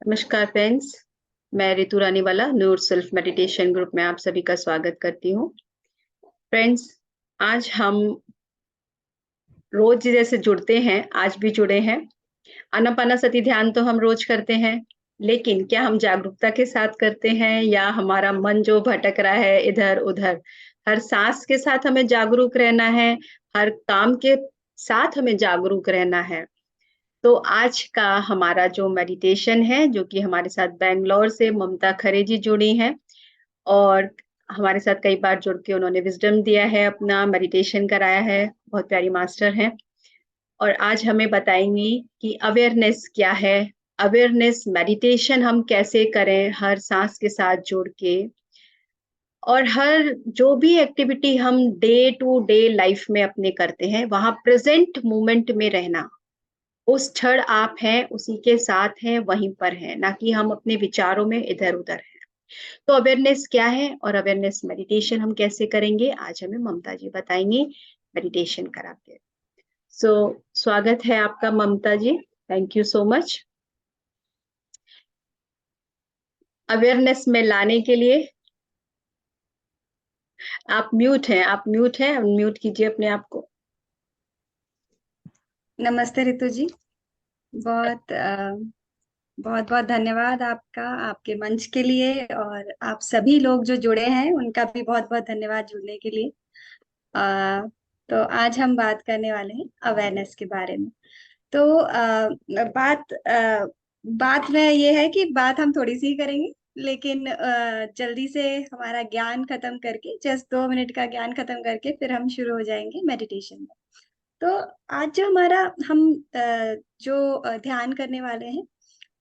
नमस्कार फ्रेंड्स, मैं Ritu Raniwala new self meditation group में आप सभी का स्वागत करती हूँ। फ्रेंड्स, आज हम रोज जैसे जुड़ते हैं, आज भी जुड़े हैं। आनापानासति ध्यान तो हम रोज करते हैं, लेकिन क्या हम जागरूकता के साथ करते हैं या हमारा मन जो भटक रहा है इधर-उधर? हर सांस के साथ हमें जागरूक रहना है, हर काम के साथ हमें जागरूक रहना है। तो आज का हमारा जो मेडिटेशन है, जो कि हमारे साथ बैंगलोर से ममता खरे जी जुड़ी हैं और हमारे साथ कई बार जुड़ के उन्होंने विज़डम दिया है, अपना मेडिटेशन कराया है, बहुत प्यारी मास्टर हैं। और आज हमें बताएँगी कि अवेयरनेस क्या है? अवेयरनेस मेडिटेशन हम कैसे करें हर साँस के साथ जुड़ के? और हर जो भी एक्टिविटी हम डे टू डे लाइफ़ में अपने करते हैं, वहाँ प्रेज़ेंट मोमेंट में रहना। उस क्षण आप हैं, उसी के साथ हैं, वहीं पर हैं, ना कि हम अपने विचारों में इधर-उधर हैं। तो अवेयरनेस क्या है और अवेयरनेस मेडिटेशन हम कैसे करेंगे, आज हमें ममता जी बताएँगी मेडिटेशन करा के। सो स्वागत है आपका Mamta ji, thank you so much. Awareness में लाने के लिए आप म्यूट हैं, अनम्यूट कीजिए अपने आप को। नमस्ते रितु जी। बहुत बहुत बहुत धन्यवाद आपका, आपके मंच के लिए, और आप सभी लोग जो जुड़े हैं उनका भी बहुत बहुत धन्यवाद जुड़ने के लिए। अ, तो आज हम बात करने वाले हैं अवेयरनेस के बारे में। तो बात में ये है कि बात हम थोड़ी सी ही करेंगे, लेकिन जल्दी से हमारा ज्ञान खत्म करके, जस्ट 2 मिनट का ज्ञान खत्म करके फिर हम शुरू हो जाएंगे मेडिटेशन में। तो आज जो हमारा हम जो ध्यान करने वाले हैं,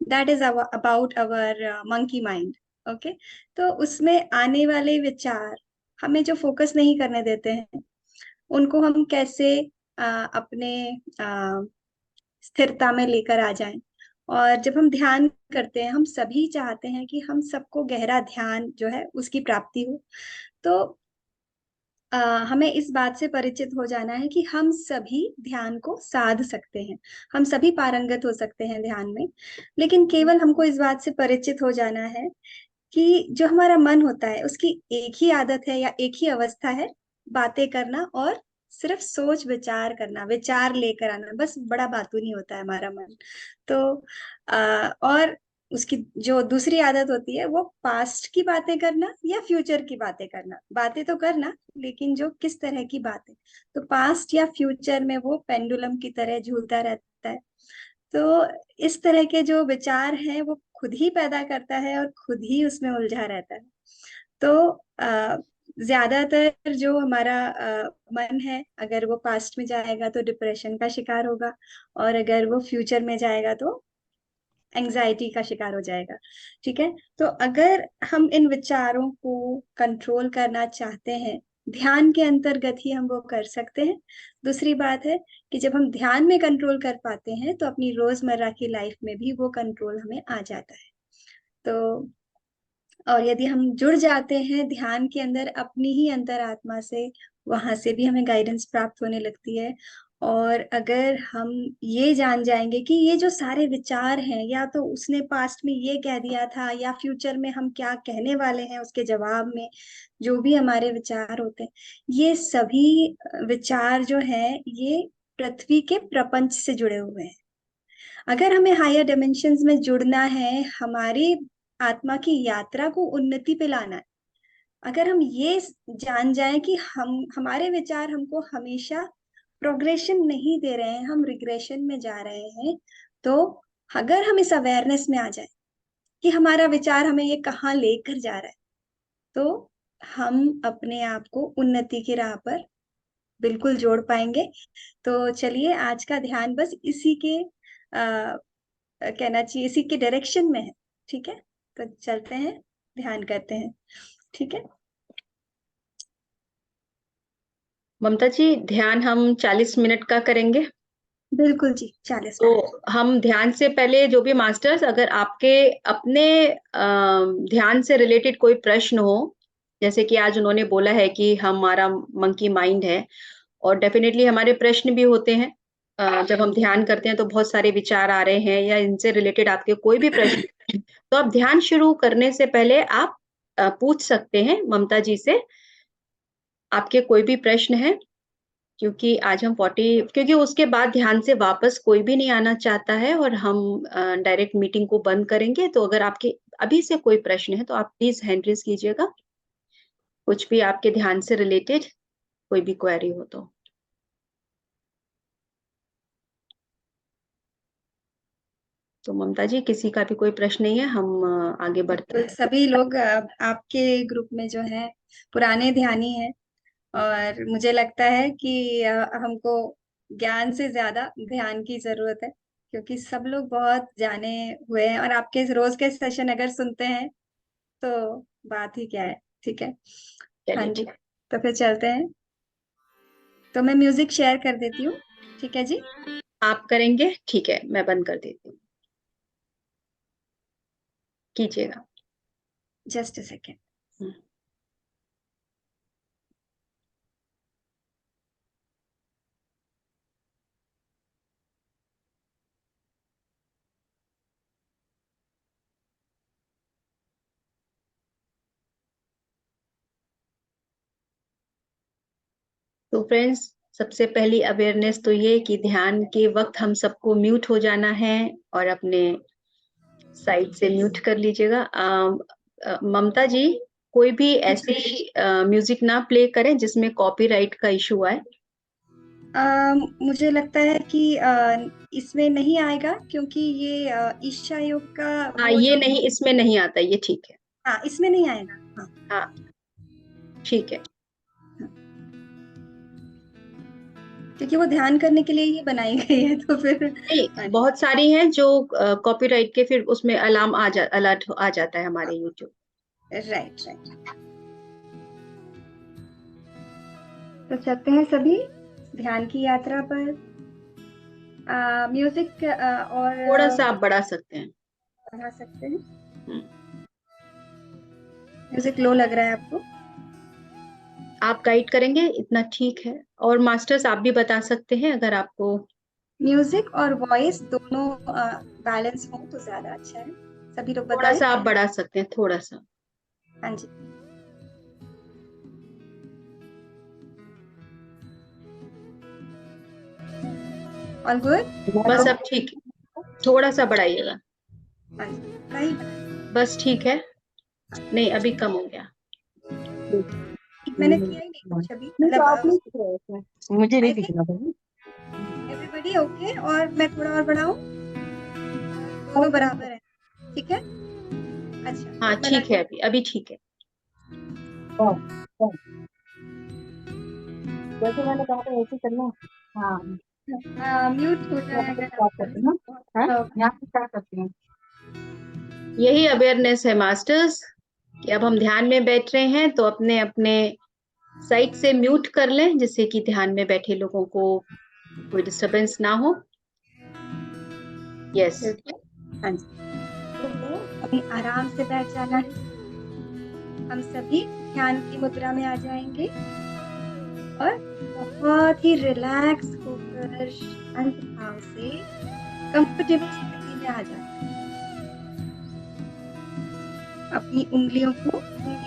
that is about our monkey mind. Okay. तो उसमें आने वाले विचार हमें जो फोकस नहीं करने देते हैं, उनको हम कैसे अपने अ, स्थिरता में लेकर आ जाएं। और जब हम ध्यान करते हैं, हम सभी चाहते हैं कि हम सबको गहरा ध्यान जो है उसकी प्राप्ति हो। तो अ, हमें इस बात से परिचित हो जाना है कि हम सभी ध्यान को साध सकते हैं, हम सभी पारंगत हो सकते हैं ध्यान में। लेकिन केवल हमको इस बात से परिचित हो जाना है कि जो हमारा मन होता है उसकी एक ही आदत है या एक ही अवस्था है, बातें करना और सिर्फ सोच विचार करना, विचार लेकर आना, बस बड़ा बातू नहीं होता है हमारा मन। तो और उसकी जो दूसरी आदत होती है वो पास्ट की बातें करना या फ्यूचर की बातें करना। बातें तो करना, लेकिन जो किस तरह की बातें, तो पास्ट या फ्यूचर में वो पेंडुलम की तरह झूलता रहता है। तो इस तरह के जो विचार हैं वो खुद ही पैदा करता है और खुद ही उसमें उलझा रहता है। तो ज्यादातर जो हमारा मन है, अगर वो पास्ट में जाएगा तो डिप्रेशन का शिकार होगा, और अगर वो फ्यूचर में जाएगा तो एंजाइटी का शिकार हो जाएगा। ठीक है। तो अगर हम इन विचारों को कंट्रोल करना चाहते हैं, ध्यान के अंतर्गत ही हम वो कर सकते हैं। दूसरी बात है कि जब हम ध्यान में कंट्रोल कर पाते हैं तो अपनी रोजमर्रा की लाइफ में भी वो कंट्रोल हमें आ जाता है। तो और यदि हम जुड़ जाते हैं ध्यान के अंदर अपनी ही अंतरात्मा से, वहां से भी हमें गाइडेंस प्राप्त होने लगती है। और अगर हम ये जान जाएंगे कि ये जो सारे विचार हैं, या तो उसने पास्ट में ये कह दिया था, या फ्यूचर में हम क्या कहने वाले हैं उसके जवाब में, जो भी हमारे विचार होते हैं, ये सभी विचार जो है ये पृथ्वी के प्रपंच से जुड़े हुए हैं। अगर हमें हायर डायमेंशंस में जुड़ना है, हमारी आत्मा की यात्रा को उन्नति पे लाना है, अगर हम ये जान जाएं कि हम हमारे विचार हमको हमेशा प्रोग्रेशन नहीं दे रहे हैं, हम रिग्रेशन में जा रहे हैं, तो अगर हम इस अवेयरनेस में आ जाए कि हमारा विचार हमें ये कहाँ लेकर जा रहा है, तो हम अपने आप को उन्नति की राह पर बिल्कुल जोड़ पाएंगे। तो चलिए, आज का ध्यान बस इसी के कहना चाहिए इसी के डायरेक्शन में है। ठीक है। तो चलते हैं, ध्यान करते हैं। ठीक है। ममता जी, ध्यान हम 40 मिनट का करेंगे। बिल्कुल जी, 40 मिनट। तो हम ध्यान से पहले जो भी मास्टर्स, अगर आपके अपने ध्यान से रिलेटेड कोई प्रश्न हो, जैसे कि आज उन्होंने बोला है कि हमारा मंकी माइंड है और डेफिनेटली हमारे प्रश्न भी होते हैं। जब हम ध्यान करते हैं तो बहुत सारे विचार आ रहे हैं या इनसे रिलेटेड आपके कोई भी प्रश्न तो अब ध्यान शुरू करने से पहले आप पूछ सकते हैं ममता जी से, आपके कोई भी प्रश्न है? क्योंकि आज हम 40 क्योंकि उसके बाद ध्यान से वापस कोई भी नहीं आना चाहता है और हम डायरेक्ट मीटिंग को बंद करेंगे। तो अगर आपके अभी से कोई प्रश्न है तो आप प्लीज हैंड रेज कीजिएगा। कुछ भी आपके ध्यान से रिलेटेड कोई भी क्वेरी हो तो। तो ममता जी किसी का भी कोई प्रश्न नहीं है, हम आगे बढ़ते हैं। सभी लोग आपके ग्रुप में जो है पुराने ध्यानी हैं, और मुझे लगता है कि हमको ज्ञान से ज्यादा ध्यान की जरूरत है, क्योंकि सब लोग बहुत जाने हुए हैं और आपके रोज के सेशन अगर सुनते हैं तो बात ही क्या है। ठीक है, हाँ चलिए जी, ठीक है। तो फिर चलते हैं। तो मैं म्यूजिक शेयर कर देती हूँ। ठीक है जी, आप करेंगे? ठीक है, मैं बंद कर देती हूँ, कीजिएगा। Just a second. हम्म। तो फ्रेंड्स, सबसे पहली अवेयरनेस तो ये कि ध्यान के वक्त हम सबको म्यूट हो जाना है और अपने साइड से म्यूट कर लीजिएगा। ममता जी, कोई भी ऐसी म्यूजिक ना प्ले करें जिसमें कॉपीराइट का इशू आए। मुझे लगता है कि इसमें नहीं आएगा, क्योंकि ये ईशा योग का हाँ, वो ये जो, नहीं, इसमें नहीं आता, ये ठीक है। हाँ इसमें नहीं आएगा। हाँ हाँ, ठीक है। क्योंकि वो ध्यान करने के लिए ही बनाई गई है, तो फिर नहीं, बहुत सारी हैं जो कॉपीराइट के फिर उसमें अलार्म अलर्ट आ जाता है हमारे यूट्यूब। Right right. तो चलते हैं सभी ध्यान की यात्रा पर। म्यूजिक और थोड़ा सा आप बढ़ा सकते हैं। बढ़ा सकते हैं। हम्म। म्यूजिक लो लग रहा है आपको? आप गाइड करेंगे इतना ठीक है। और मास्टर्स आप भी बता सकते हैं अगर आपको। म्यूजिक और वॉइस दोनों बैलेंस हो तो ज्यादा अच्छा है। सभी लोग थोड़ा बताएं। सा आप बढ़ा सकते हैं, थोड़ा सा। हाँ जी, ऑल गुड। बस अब ठीक है, थोड़ा सा बढ़ाइएगा। हाँ जी, सही बनाया। बस ठीक है। नहीं, अभी कम हो गया। मैंने किया ही नहीं कुछ अभी, नहीं तो मतलब आप नहीं दिख रहे थे, मुझे नहीं आई दिख थिंक रहा था। Everybody okay. और मैं थोड़ा और बढ़ाऊं? दोनों बराबर है, ठीक है। अच्छा, हाँ तो मैं ठीक है, अभी अभी ठीक है। हाँ, हाँ, जैसे मैंने कहा था वैसे करना। हाँ, म्यूट हो यहाँ जाए से अगर स्टार्ट आप करते हैं ना। बहुत हाँ, अच्छा होगा। यहाँ से स्टार्ट करते हैं। यही अवेयरनेस है मास्टर्स, कि अब हम ध्यान में बैठ रहे हैं तो अपने अपने साइड से म्यूट कर लें, जिससे कि ध्यान में बैठे लोगों को कोई डिस्टरबेंस ना हो। यस। बिल्कुल, हाँ जी। तो अभी आराम से बैठ जाना है। हम सभी ध्यान की मुद्रा में आ जाएंगे और बहुत ही रिलैक्स होकर शांत भाव से कंफर्टेबल स्थिति में आ जाए। अपनी उंगलियों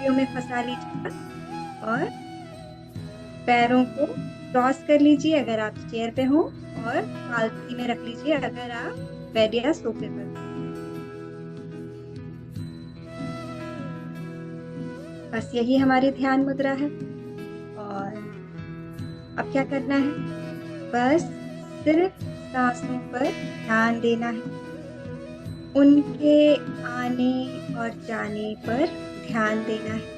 में फंसा लीजिए और पैरों को क्रॉस कर लीजिए अगर आप चेयर पे हो, और पालथी में रख लीजिए अगर आप बेड या सोफे पर हो। बस यही हमारी ध्यान मुद्रा है। और अब क्या करना है? बस सिर्फ सांसों पर ध्यान देना है, उनके आने और जाने पर ध्यान देना है।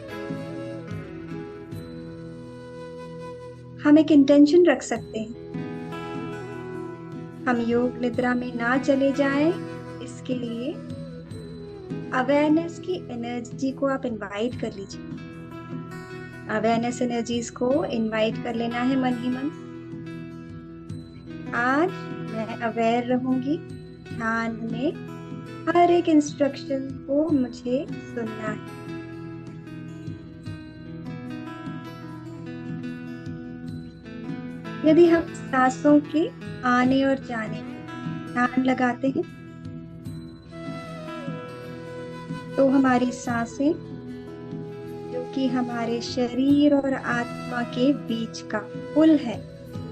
हम एक इंटेंशन रख सकते हैं। हम योग निद्रा में ना चले जाएं, इसके लिए अवेयरनेस की एनर्जी को आप इनवाइट कर लीजिए। अवेयरनेस एनर्जीज को इनवाइट कर लेना है मन ही मन। आज मैं अवेयर रहूंगी, ध्यान में हर एक इंस्ट्रक्शन को मुझे सुनना है। यदि हम सांसों के आने और जाने में ध्यान लगाते हैं तो हमारी सांसें, जो कि हमारे शरीर और आत्मा के बीच का पुल है,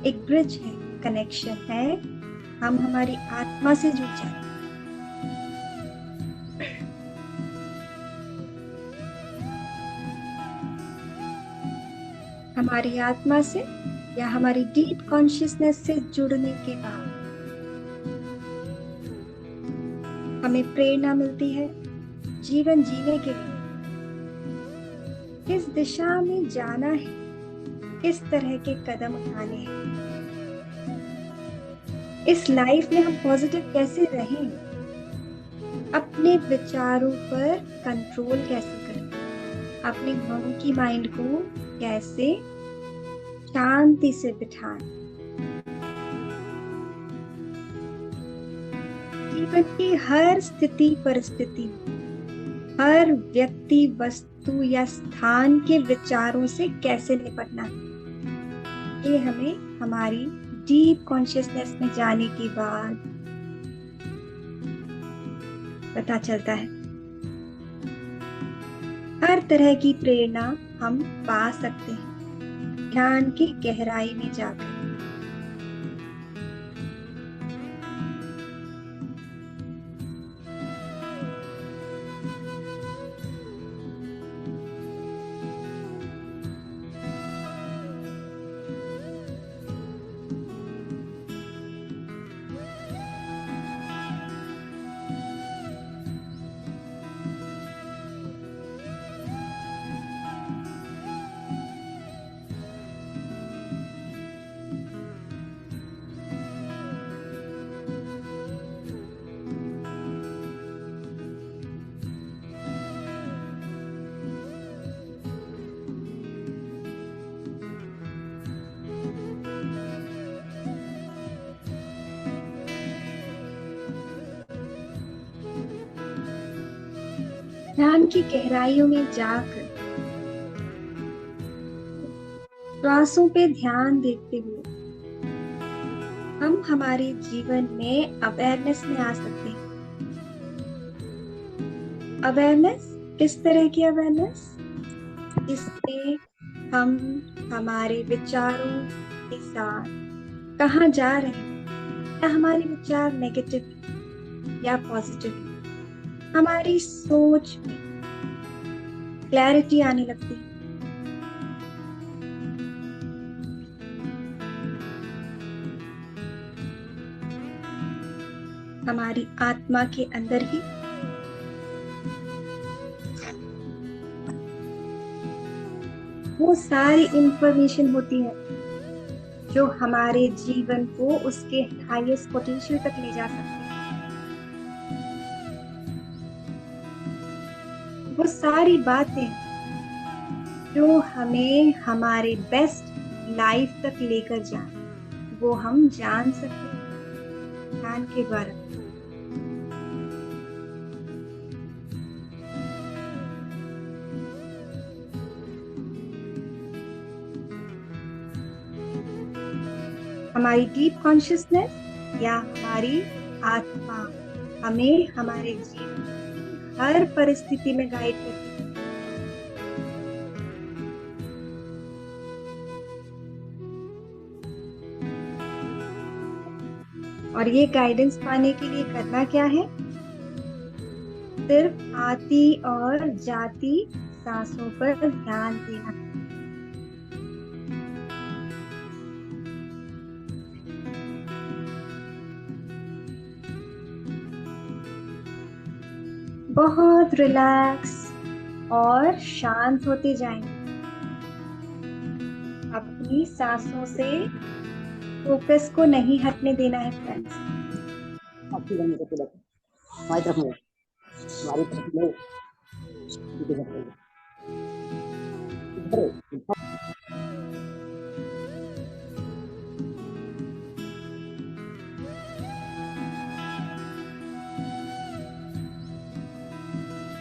एक ब्रिज है, कनेक्शन है, हम हमारी आत्मा से जुड़ जाते हैं। हमारी आत्मा से या हमारी डीप कॉन्शियसनेस से जुड़ने के बाद हमें प्रेरणा मिलती है जीवन जीने के लिए, किस दिशा में जाना है, किस तरह के कदम उठाने हैं, इस लाइफ में हम पॉजिटिव कैसे रहें, अपने विचारों पर कंट्रोल कैसे करें, अपने मंकी माइंड को कैसे शांति से बिठाएं। जीवन की हर स्थिति परिस्थिति, हर व्यक्ति, वस्तु या स्थान के विचारों से कैसे निपटना है, ये हमें हमारी डीप कॉन्शियसनेस में जाने के बाद पता चलता है। हर तरह की प्रेरणा हम पा सकते हैं ध्यान की गहराई में जाकर। ध्यान की गहराइयों में जाकर श्वासों पे ध्यान देते हुए हम हमारे जीवन में अवेयरनेस में आ सकते हैं। अवेयरनेस, किस तरह की अवेयरनेस? जिससे हम हमारे विचारों के साथ कहाँ जा रहे हैं, या हमारे विचार नेगेटिव या पॉजिटिव, हमारी सोच में क्लैरिटी आने लगती है। हमारी आत्मा के अंदर ही वो सारी इंफॉर्मेशन होती है जो हमारे जीवन को उसके हाईएस्ट पोटेंशियल तक ले जा सकती है। वो सारी बातें जो हमें हमारे बेस्ट लाइफ तक लेकर जाए, वो हम जान सकते हैं ध्यान के द्वारा। हमारी डीप कॉन्शियसनेस या हमारी आत्मा हमें हमारे जीवन की हर परिस्थिति में गाइड करती है। और ये गाइडेंस पाने के लिए करना क्या है? सिर्फ आती और जाती सांसों पर ध्यान देना। बहुत रिलैक्स और शांत होते जाएंगे। अपनी सांसों से फोकस को नहीं हटने देना है फ्रेंड्स।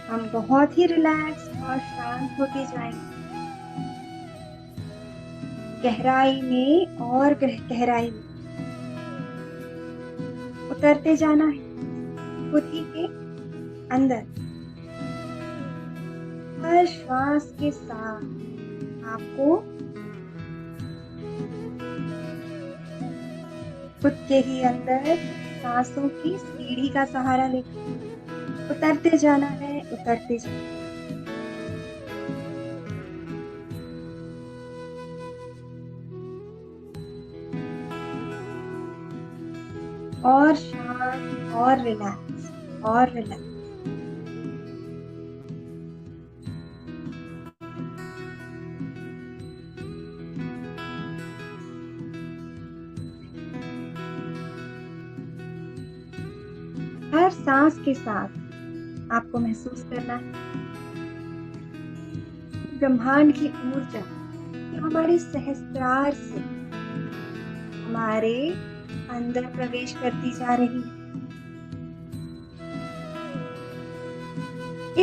हम बहुत ही रिलैक्स और शांत होते जाएंगे। गहराई में और गहराई में उतरते जाना है खुद ही के अंदर। हर श्वास के साथ आपको खुद के ही अंदर सांसों की सीढ़ी का सहारा लेकर उतरते जाना है, उतरते जाना है। और शांत और रिलैक्स और रिलैक्स। हर सांस के साथ आपको महसूस करना है ब्रह्मांड की ऊर्जा हमारे सहस्त्रार से हमारे अंदर प्रवेश करती जा रही है।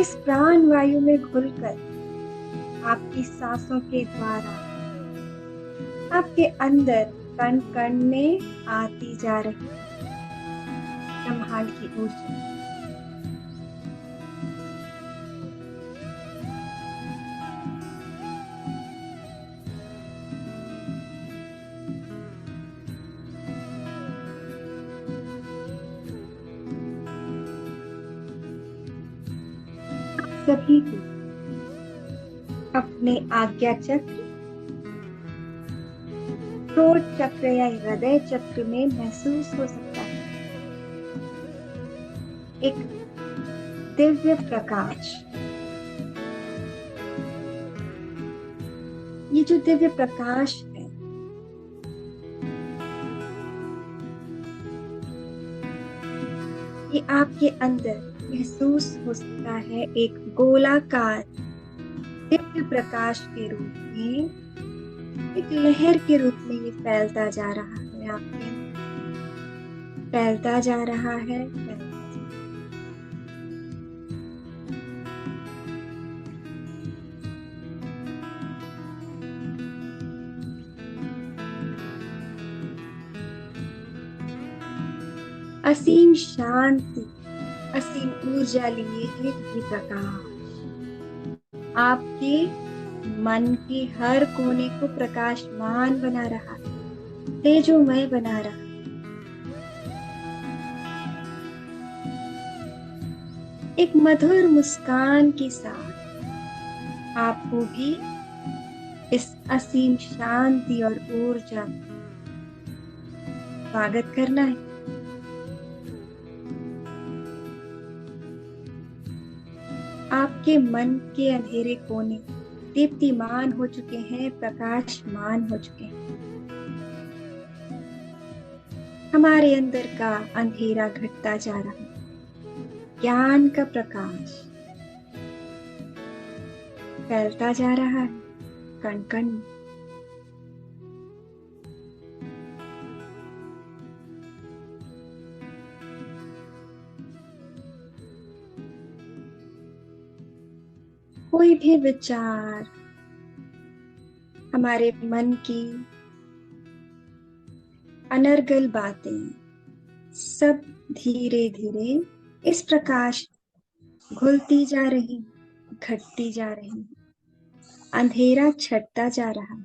इस प्राण वायु में घुलकर आपकी सांसों के द्वारा आपके अंदर कण कण में आती जा रही ब्रह्मांड की ऊर्जा। सभी को अपने आज्ञा चक्र, थ्रोट चक्र या हृदय चक्र में महसूस हो सकता है एक दिव्य प्रकाश। ये जो दिव्य प्रकाश है ये आपके अंदर महसूस हो सकता है एक गोलाकार दिव्य प्रकाश के रूप में, एक लहर के रूप में ये फैलता जा रहा है आपके अंदर, फैलता जा रहा है, फैलता जा रहा है। असीम शांति, असीम ऊर्जा लिए ये प्रकाश आपके मन के हर कोने को प्रकाशमान बना रहा है, तेजोमय बना रहा है। एक मधुर मुस्कान के साथ आपको भी इस असीम शांति और ऊर्जा स्वागत करना है। आपके मन के अंधेरे कोने दीप्तिमान हो चुके हैं, प्रकाशमान हो चुके हैं। हमारे अंदर का अंधेरा घटता जा रहा है, ज्ञान का प्रकाश फैलता जा रहा है कण कण में। कोई भी विचार हमारे मन की अनर्गल बातें सब धीरे धीरे इस प्रकाश घुलती जा रही, घटती जा रही, अंधेरा छटता जा रहा।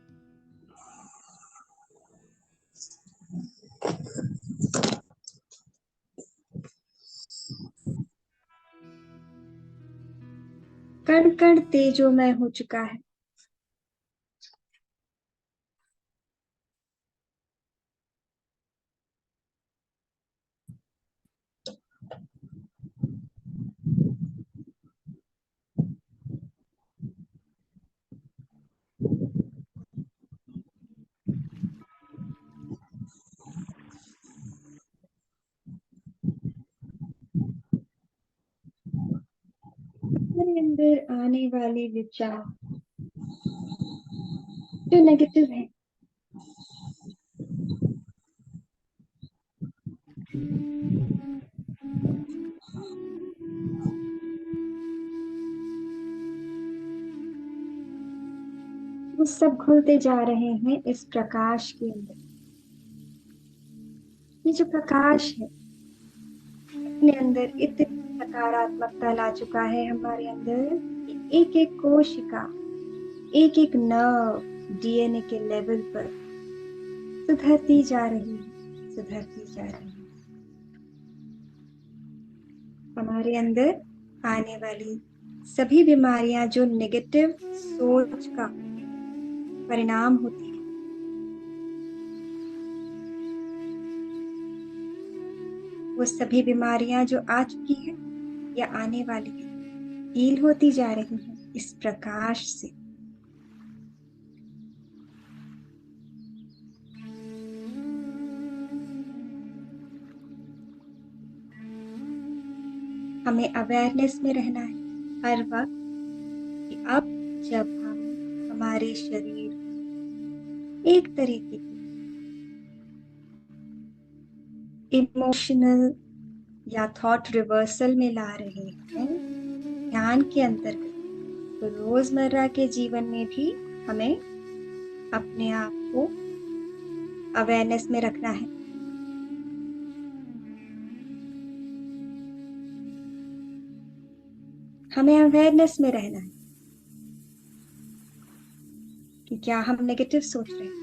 कण कण तेजोमय हो चुका है। मेरे अंदर आने वाले विचार जो नेगेटिव है वो सब घुलते जा रहे हैं इस प्रकाश के अंदर। ये जो प्रकाश है अपने अंदर इतनी सकारात्मकता ला चुका है हमारे अंदर। एक एक कोशिका, एक एक नर्व डीएनए के लेवल पर सुधरती जा रही है, सुधरती जा रही है। हमारे अंदर आने वाली सभी बीमारियां जो नेगेटिव सोच का परिणाम होती है, वो सभी बीमारियां जो आ चुकी है या आने वाली है, हील होती जा रही है इस प्रकाश से। हमें अवेयरनेस में रहना है हर वक्त कि अब जब हम हमारे शरीर को एक तरीके के इमोशनल या थॉट रिवर्सल में ला रहे हैं ध्यान के अंतर्गत, तो रोजमर्रा के जीवन में भी हमें अपने आप को अवेयरनेस में रखना है। हमें अवेयरनेस में रहना है कि क्या हम नेगेटिव सोच रहे हैं,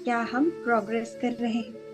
क्या हम प्रोग्रेस कर रहे हैं।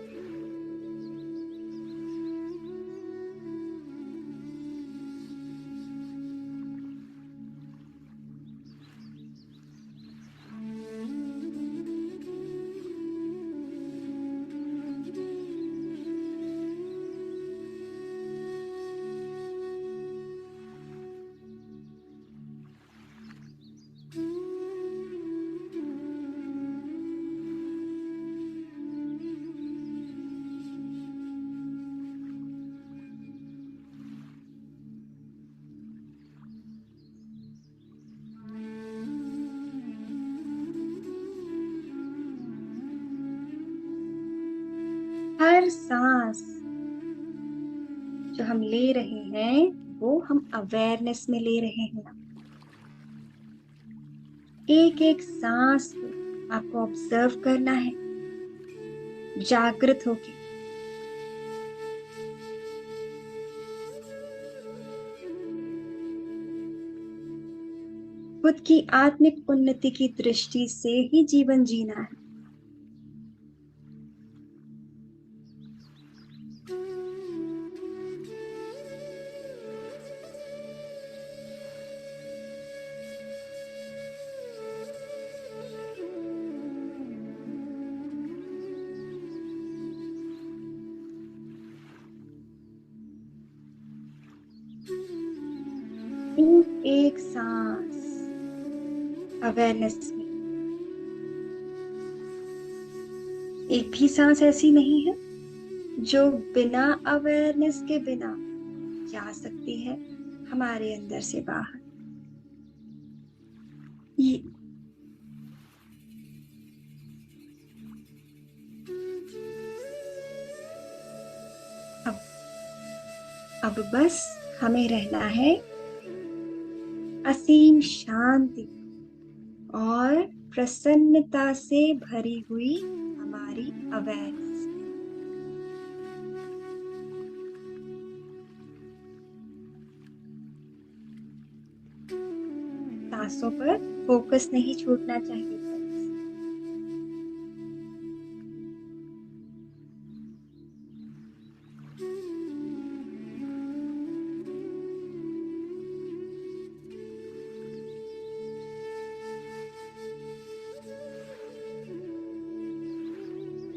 हर सांस जो हम ले रहे हैं वो हम अवेयरनेस में ले रहे हैं। एक एक सांस को आपको ऑब्जर्व करना है जागृत होके। खुद की आत्मिक उन्नति की दृष्टि से ही जीवन जीना है। एक सांस अवेयरनेस में। एक भी सांस ऐसी नहीं है जो बिना अवेयरनेस के बिना जा सकती है हमारे अंदर से बाहर। ये अब बस हमें रहना है असीम शांति और प्रसन्नता से भरी हुई हमारी अवेयरनेस। सांसों पर फोकस नहीं छूटना चाहिए।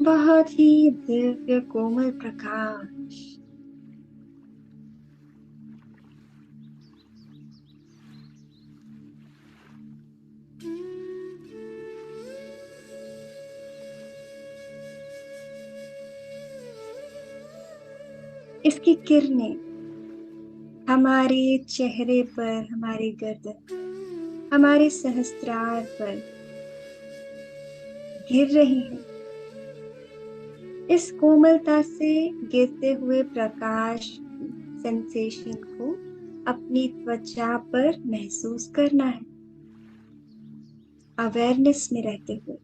बहुत ही दिव्य कोमल प्रकाश इसकी किरणें हमारे चेहरे पर, हमारे गर्दन, हमारे सहस्त्रार पर गिर रही हैं। इस कोमलता से गिरते हुए प्रकाश सेंसेशन को अपनी त्वचा पर महसूस करना है अवेयरनेस में रहते हुए।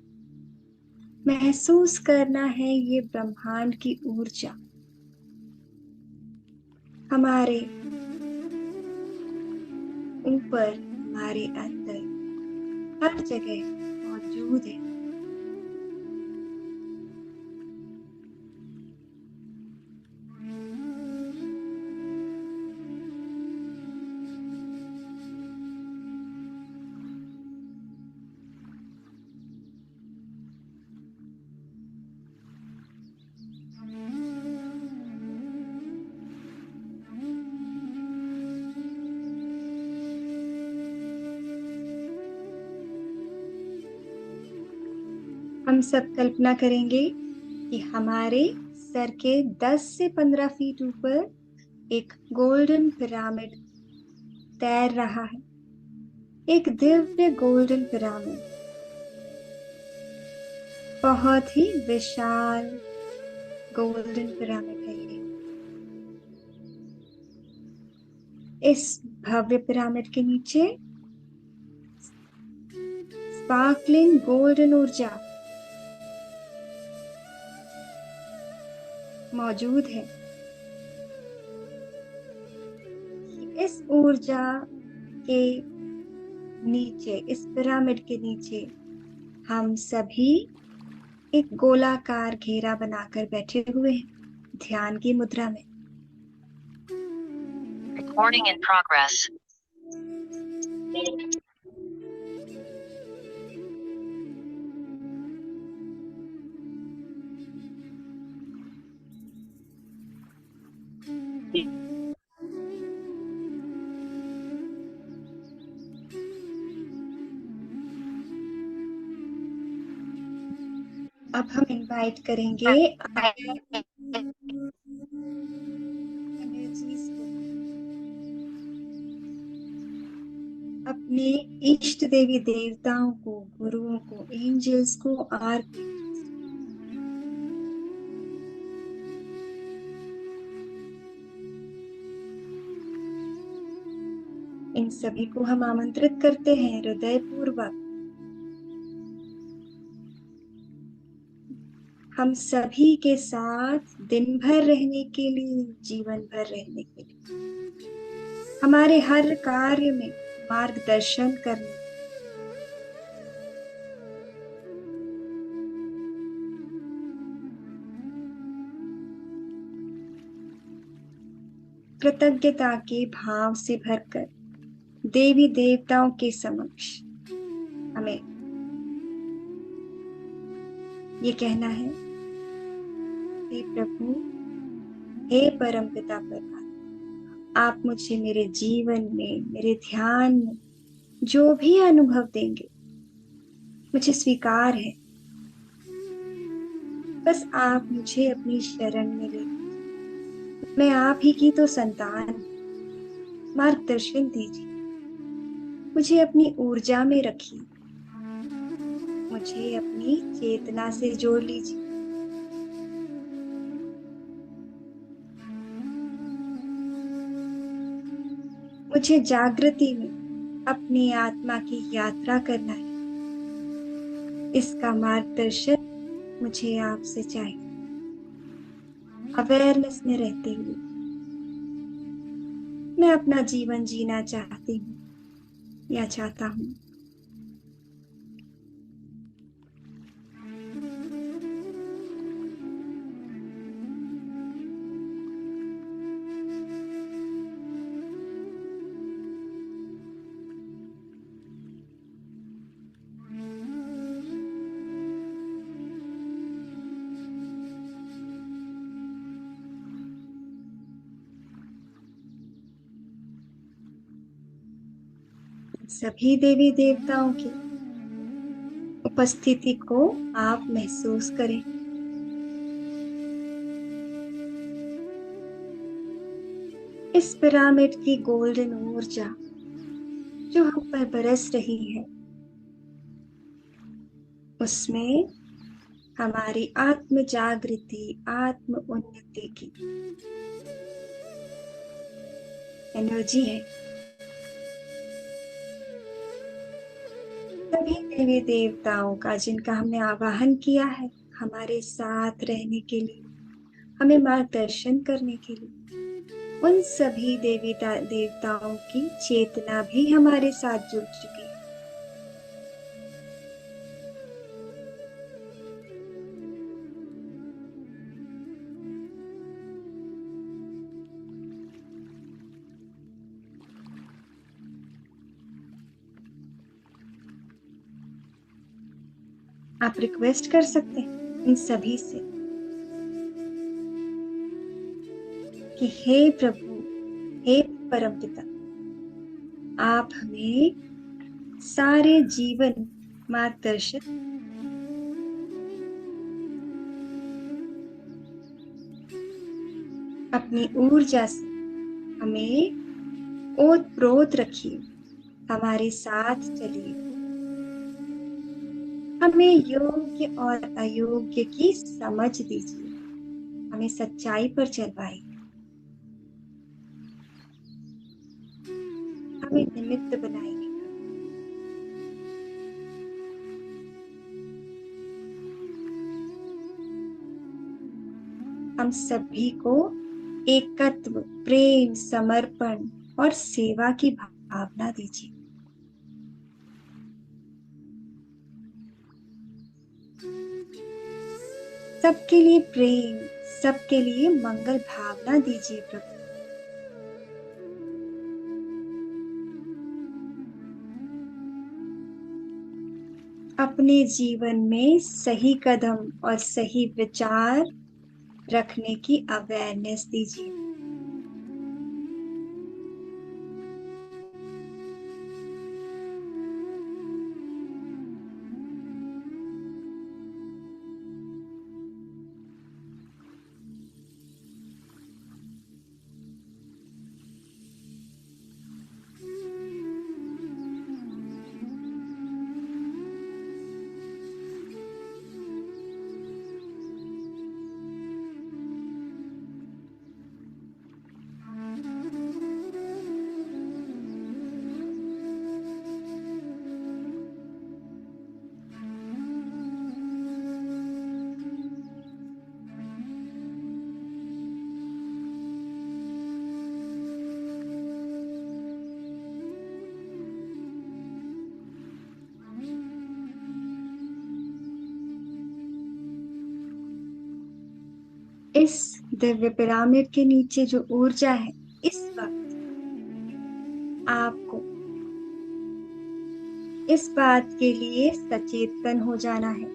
महसूस करना है ये ब्रह्मांड की ऊर्जा हमारे ऊपर, हमारे अंदर, हर जगह मौजूद है। हम सब कल्पना करेंगे कि हमारे सर के 10 से 15 फीट ऊपर एक गोल्डन पिरामिड तैर रहा है। एक दिव्य गोल्डन पिरामिड, बहुत ही विशाल गोल्डन पिरामिड है ये। इस भव्य पिरामिड के नीचे स्पार्कलिंग गोल्डन ऊर्जा मौजूद है। इस ऊर्जा के नीचे, इस पिरामिड के नीचे हम सभी एक गोलाकार घेरा बनाकर बैठे हुए हैं ध्यान की मुद्रा में। Recording in progress. अब हम इनवाइट करेंगे energies को, अपने इष्ट देवी देवताओं को, गुरुओं को, एंजल्स को, आर्क इन सभी को हम आमंत्रित करते हैं हृदय पूर्वक। हम सभी के साथ दिन भर रहने के लिए, जीवन भर रहने के लिए, हमारे हर कार्य में मार्गदर्शन करने, कृतज्ञता के भाव से भरकर देवी देवताओं के समक्ष हमें ये कहना है, हे प्रभु, हे परमपिता परमात्मा, आप मुझे मेरे जीवन में, मेरे ध्यान में जो भी अनुभव देंगे मुझे स्वीकार है। बस आप मुझे अपनी शरण में ले, मैं आप ही की तो संतान, मार्गदर्शन दीजिए, मुझे अपनी ऊर्जा में रखिए, मुझे अपनी चेतना से जोड़ लीजिए। मुझे जागृति में अपनी आत्मा की यात्रा करना है, इसका मार्गदर्शन मुझे आपसे चाहिए। अवेयरनेस में रहते हुए मैं अपना जीवन जीना चाहती हूँ या चाहता हूँ। सभी देवी देवताओं की उपस्थिति को आप महसूस करें। इस पिरामिड की गोल्डन ऊर्जा जो हम पर बरस रही है, उसमें हमारी आत्म जागृति, आत्म उन्नति की एनर्जी है। सभी देवी देवताओं का जिनका हमने आवाहन किया है हमारे साथ रहने के लिए, हमें मार्गदर्शन करने के लिए, उन सभी देवताओं की चेतना भी हमारे साथ जुड़ चुकी है। आप रिक्वेस्ट कर सकते हैं इन सभी से कि हे प्रभु, हे परमपिता, आप हमें सारे जीवन मार्गदर्शन अपनी ऊर्जा से हमें ओतप्रोत रखिए, हमारे साथ चलिए, हमें योग्य और अयोग्य की समझ दीजिए, हमें सच्चाई पर चलवाइए, हमें निमित्त बनाइए। हम सभी को एकत्व, प्रेम, समर्पण और सेवा की भावना दीजिए। सबके लिए प्रेम, सबके लिए मंगल भावना दीजिए प्रभु। अपने जीवन में सही कदम और सही विचार रखने की अवेयरनेस दीजिए। इस दिव्य पिरामिड के नीचे जो ऊर्जा है, इस वक्त आपको इस बात के लिए सचेतन हो जाना है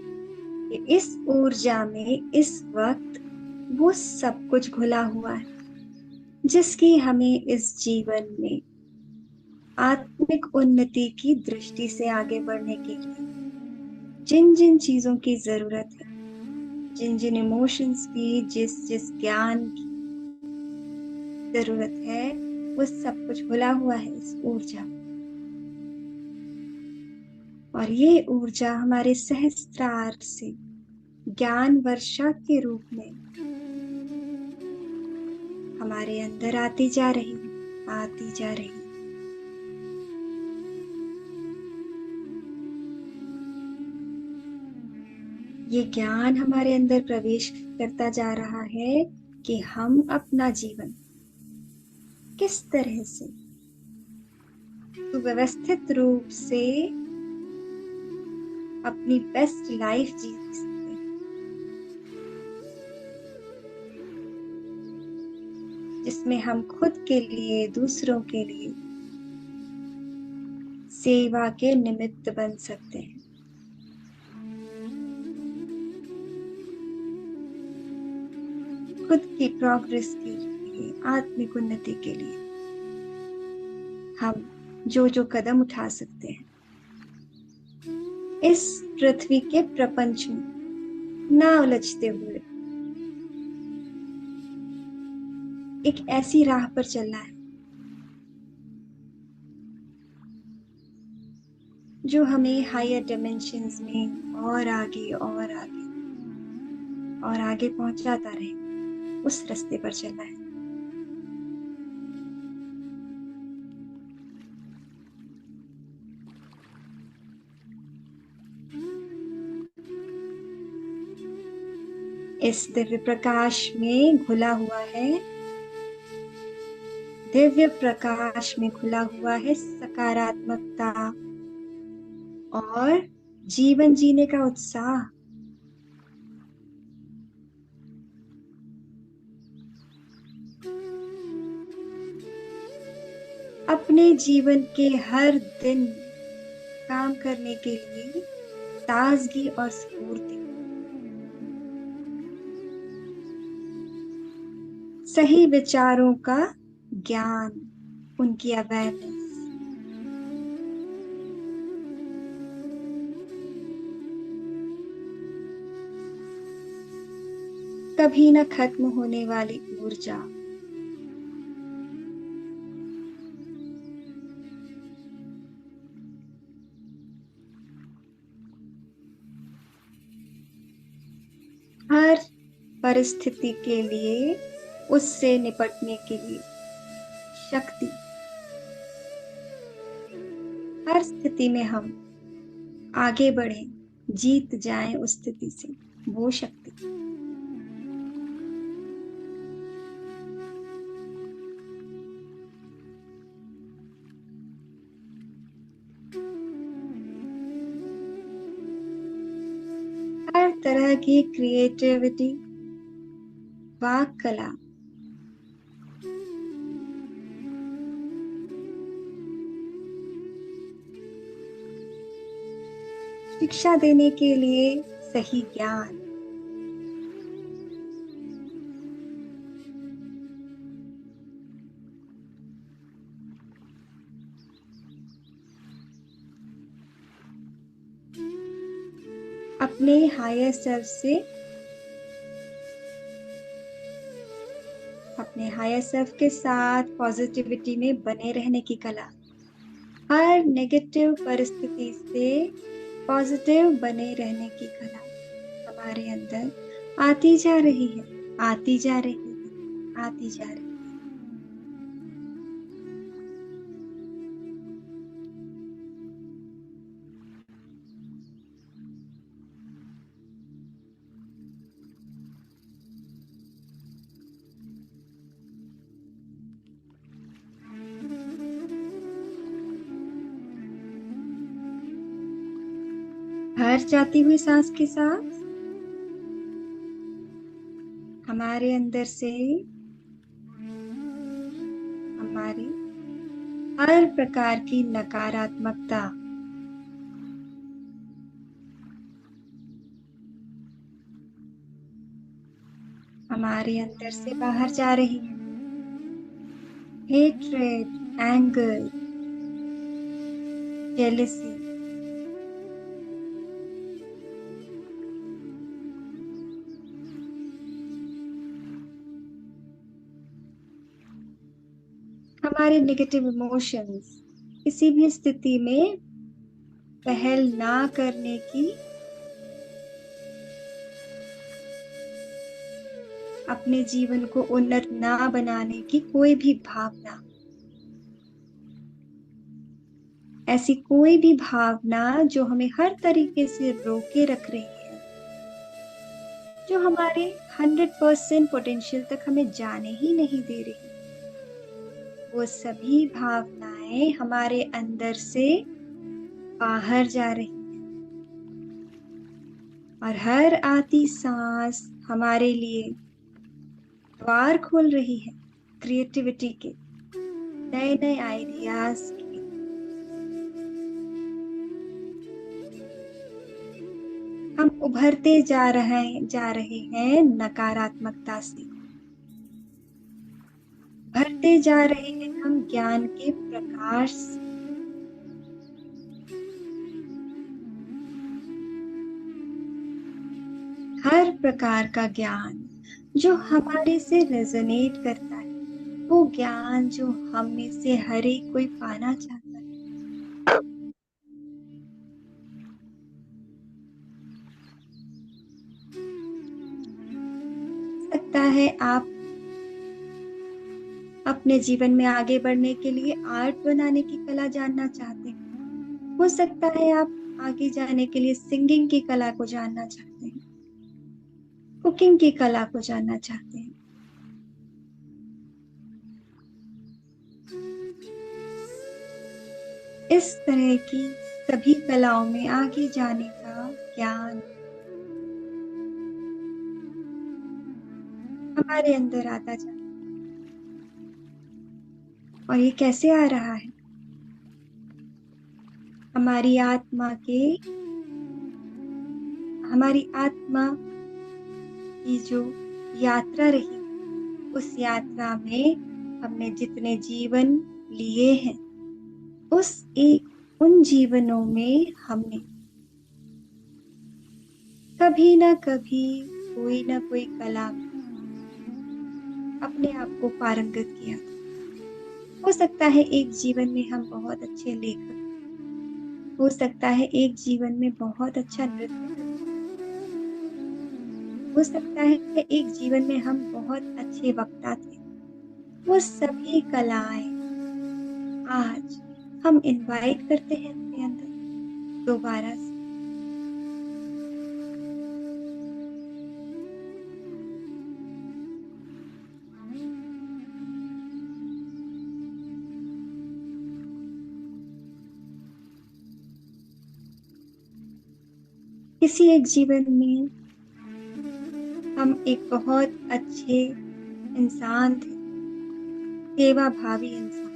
कि इस ऊर्जा में इस वक्त वो सब कुछ घुला हुआ है जिसकी हमें इस जीवन में आत्मिक उन्नति की दृष्टि से आगे बढ़ने के लिए जिन जिन चीजों की जरूरत है, जिन जिन इमोशंस की, जिस जिस ज्ञान की जरूरत है, वो सब कुछ घुला हुआ है इस ऊर्जा। और ये ऊर्जा हमारे सहस्त्रार से ज्ञान वर्षा के रूप में हमारे अंदर आती जा रही है, आती जा रही है। ये ज्ञान हमारे अंदर प्रवेश करता जा रहा है कि हम अपना जीवन किस तरह से सुव्यवस्थित रूप से अपनी बेस्ट लाइफ जी सकते हैं, जिसमें हम खुद के लिए, दूसरों के लिए सेवा के निमित्त बन सकते हैं। खुद की प्रोग्रेस के लिए, आत्मिक उन्नति के लिए हम जो जो कदम उठा सकते हैं, इस पृथ्वी के प्रपंच में ना उलझते हुए एक ऐसी राह पर चलना है जो हमें हायर डिमेंशंस में और आगे और आगे और आगे पहुंचाता रहे। उस रास्ते पर चलना है। इस दिव्य प्रकाश में घुला हुआ है, दिव्य प्रकाश में घुला हुआ है सकारात्मकता और जीवन जीने का उत्साह। अपने जीवन के हर दिन काम करने के लिए ताजगी और स्फूर्ति, सही विचारों का ज्ञान, उनकी अवेयरनेस, कभी न खत्म होने वाली ऊर्जा, हर परिस्थिति के लिए, उससे निपटने के लिए शक्ति। हर स्थिति में हम आगे बढ़ें, जीत जाएं उस स्थिति से, वो शक्ति। हर तरह की क्रिएटिविटी, वाक कला, शिक्षा देने के लिए सही ज्ञान, अपने हायर सेल्फ से, अपने हायर सेल्फ के साथ पॉजिटिविटी में बने रहने की कला, हर नेगेटिव परिस्थिति से पॉजिटिव बने रहने की कला हमारे अंदर आती जा रही है, आती जा रही है, आती जा रही है। हर जाती हुई सांस के साथ हमारे अंदर से हमारी हर प्रकार की नकारात्मकता, हमारे अंदर से बाहर जा रही है। हेट्रेड, एंगर, जेलसी, हमारे नेगेटिव इमोशंस किसी भी स्थिति में पहल ना करने की, अपने जीवन को उन्नत ना बनाने की कोई भी भावना, ऐसी कोई भी भावना जो हमें हर तरीके से रोके रख रही है, जो हमारे 100% पोटेंशियल तक हमें जाने ही नहीं दे रही, वो सभी भावनाएं हमारे अंदर से बाहर जा रही हैं और हर आती सांस हमारे लिए द्वार खोल रही है क्रिएटिविटी के, नए नए आइडियाज के। हम उभरते जा रहे हैं नकारात्मकता से, भरते जा रहे हैं हम ज्ञान के प्रकाश से। हर प्रकार का ज्ञान जो हमारे से रेजोनेट करता है, वो ज्ञान जो हम में से हर एक कोई पाना चाहता है। सकता है आप अपने जीवन में आगे बढ़ने के लिए आर्ट बनाने की कला जानना चाहते हैं। हो सकता है आप आगे जाने के लिए सिंगिंग की कला को जानना चाहते हैं। कुकिंग की कला को जानना चाहते हैं। इस तरह की सभी कलाओं में आगे जाने का ज्ञान हमारे अंदर आता जाता है। और ये कैसे आ रहा है? हमारी आत्मा की जो यात्रा रही, उस यात्रा में हमने जितने जीवन लिए हैं, उन जीवनों में हमने कभी ना कभी कोई ना कोई कला में अपने आप को पारंगत किया था। हो सकता है एक जीवन में हम बहुत अच्छे लेखक, हो सकता है एक जीवन में बहुत अच्छा नृत्य करते, हो सकता है एक जीवन में हम बहुत अच्छे वक्ता थे। वो सभी कलाएं आज हम इनवाइट करते हैं अपने अंदर दोबारा से। किसी एक जीवन में हम एक बहुत अच्छे इंसान थे, सेवा भावी इंसान।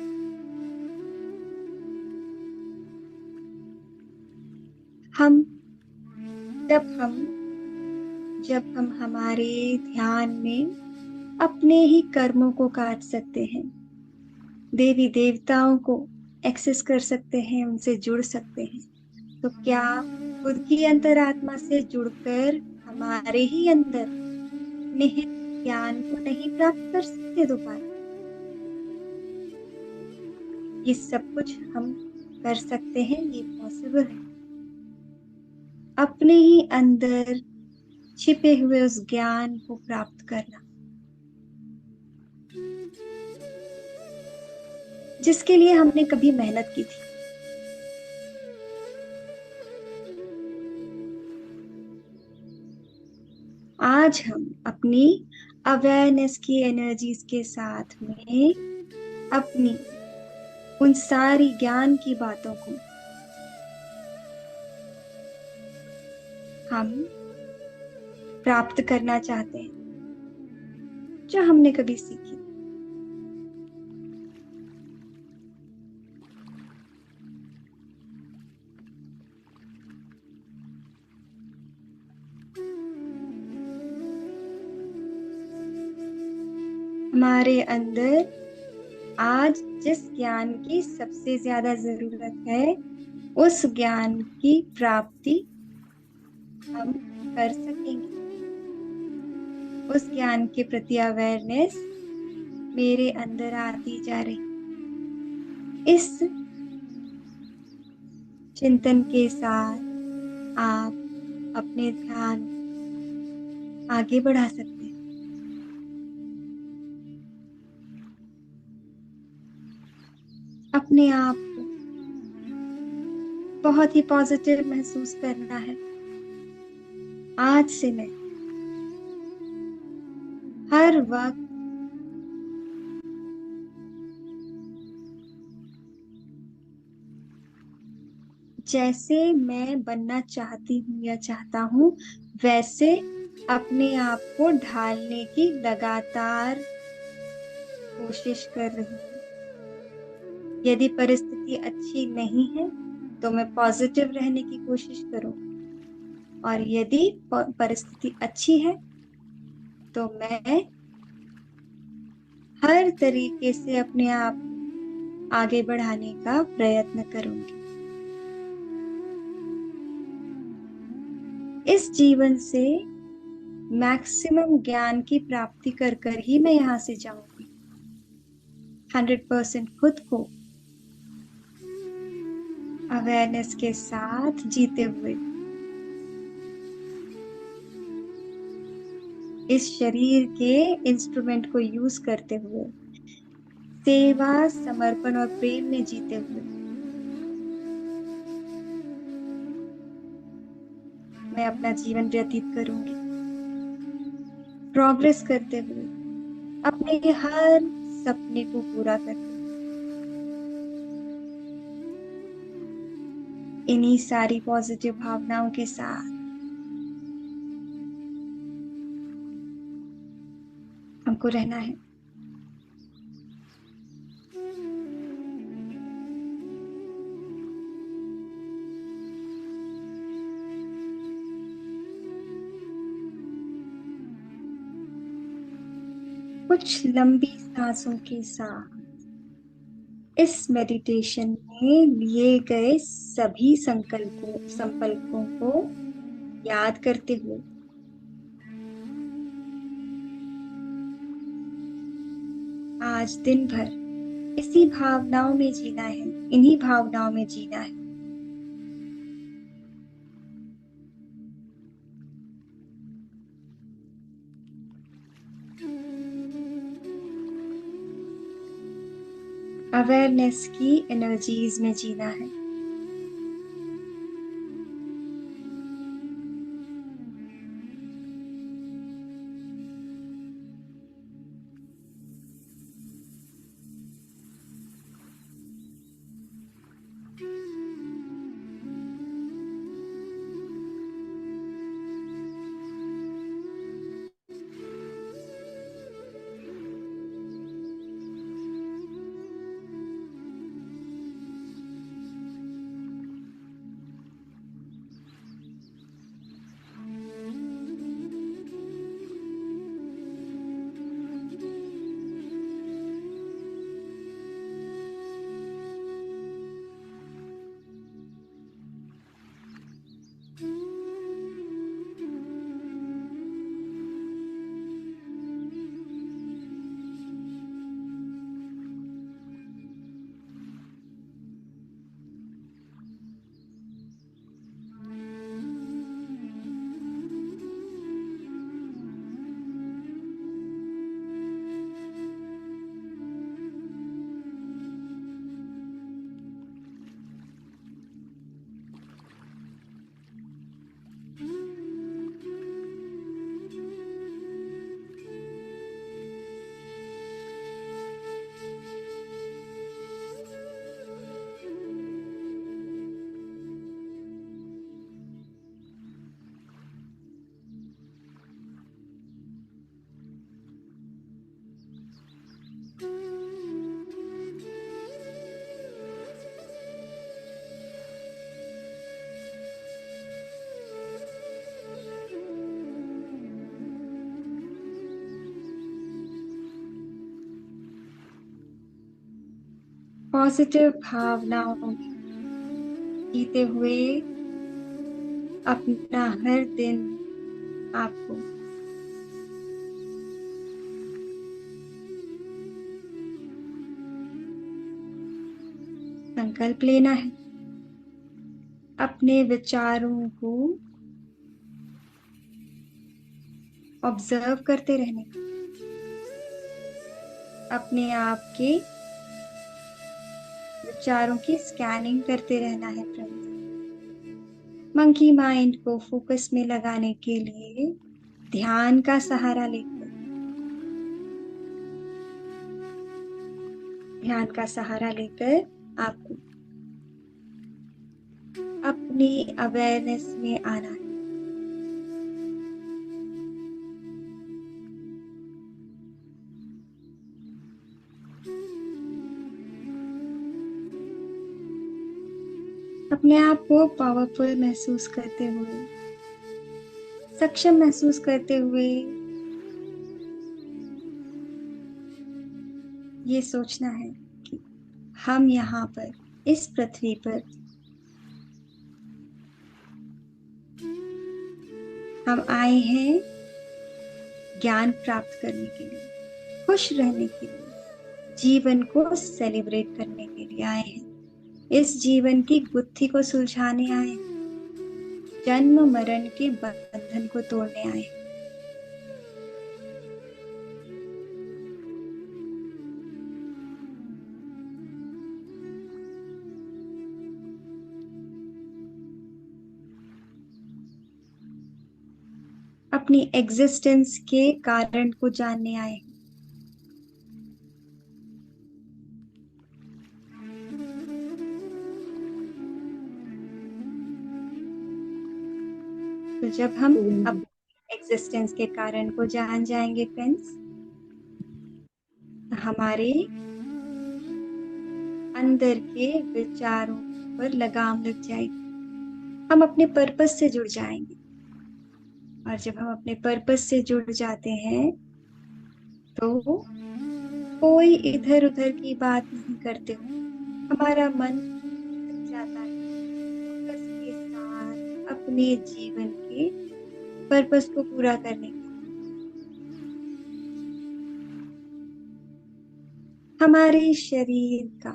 जब हम हमारे ध्यान में अपने ही कर्मों को काट सकते हैं, देवी देवताओं को एक्सेस कर सकते हैं, उनसे जुड़ सकते हैं, तो क्या खुद की अंतरात्मा से जुड़कर हमारे ही अंदर निहित ज्ञान को नहीं प्राप्त कर सकते दोबारा? ये सब कुछ हम कर सकते हैं, ये पॉसिबल है। अपने ही अंदर छिपे हुए उस ज्ञान को प्राप्त करना, जिसके लिए हमने कभी मेहनत की थी। आज हम अपनी अवेयरनेस की एनर्जीज के साथ में अपनी उन सारी ज्ञान की बातों को हम प्राप्त करना चाहते हैं, जो हमने कभी सीखी। हमारे अंदर आज जिस ज्ञान की सबसे ज्यादा जरूरत है, उस ज्ञान की प्राप्ति हम कर सकेंगे। उस ज्ञान के प्रति अवेयरनेस मेरे अंदर आती जा रही। इस चिंतन के साथ आप अपने ध्यान आगे बढ़ा सकते हैं। अपने आप को बहुत ही पॉजिटिव महसूस करना है। आज से मैं हर वक्त जैसे मैं बनना चाहती हूँ या चाहता हूँ, वैसे अपने आप को ढालने की लगातार कोशिश कर रही हूँ। यदि परिस्थिति अच्छी नहीं है तो मैं पॉजिटिव रहने की कोशिश करूँ, और यदि परिस्थिति अच्छी है तो मैं हर तरीके से अपने आप को आगे बढ़ाने का प्रयत्न करूंगी। इस जीवन से मैक्सिमम ज्ञान की प्राप्ति कर कर ही मैं यहाँ से जाऊंगी, 100% खुद को अवेयरनेस के साथ जीते हुए, इस शरीर के इंस्ट्रूमेंट को यूज करते हुए, सेवा, समर्पण और प्रेम में जीते हुए मैं अपना जीवन व्यतीत करूंगी। प्रोग्रेस करते हुए, अपने हर सपने को पूरा करते हुए, इन्हीं सारी पॉजिटिव भावनाओं के साथ हमको रहना है। कुछ लंबी सांसों के साथ इस मेडिटेशन में लिए गए सभी संकल्पों को याद करते हुए आज दिन भर इसी भावनाओं में जीना है, इन्हीं भावनाओं में जीना है। अवेयरनेस की एनर्जीज में जीना है। पॉजिटिव भावनाओं में जीते हुए अपना हर दिन आपको संकल्प लेना है, अपने विचारों को ऑब्जर्व करते रहने का, अपने आप के विचारों की स्कैनिंग करते रहना है फ्रेंड्स। मंकी माइंड को फोकस में लगाने के लिए ध्यान का सहारा लेकर आपको अपनी अवेयरनेस में आना है। अपने आप को पावरफुल महसूस करते हुए, सक्षम महसूस करते हुए ये सोचना है कि हम यहाँ पर इस पृथ्वी पर हम आए हैं ज्ञान प्राप्त करने के लिए, खुश रहने के लिए, जीवन को सेलिब्रेट करने के लिए आए हैं, इस जीवन की गुत्थी को सुलझाने आए हैं, जन्म मरण के बंधन को तोड़ने आए हैं। अपनी एग्जिस्टेंस के कारण को जानने आए हैं। तो जब हम अपनी एग्जिस्टेंस के कारण को जान जाएंगे फ्रेंड्स, हमारे अंदर के विचारों पर लगाम लग जाएगी, हम अपने पर्पस से जुड़ जाएंगे। और जब हम अपने पर्पस से जुड़ जाते हैं तो कोई इधर उधर की बात नहीं करते हो, हमारा मन लग जाता है पर्पस के साथ अपने जीवन के पर्पस को पूरा करने के। हमारे शरीर का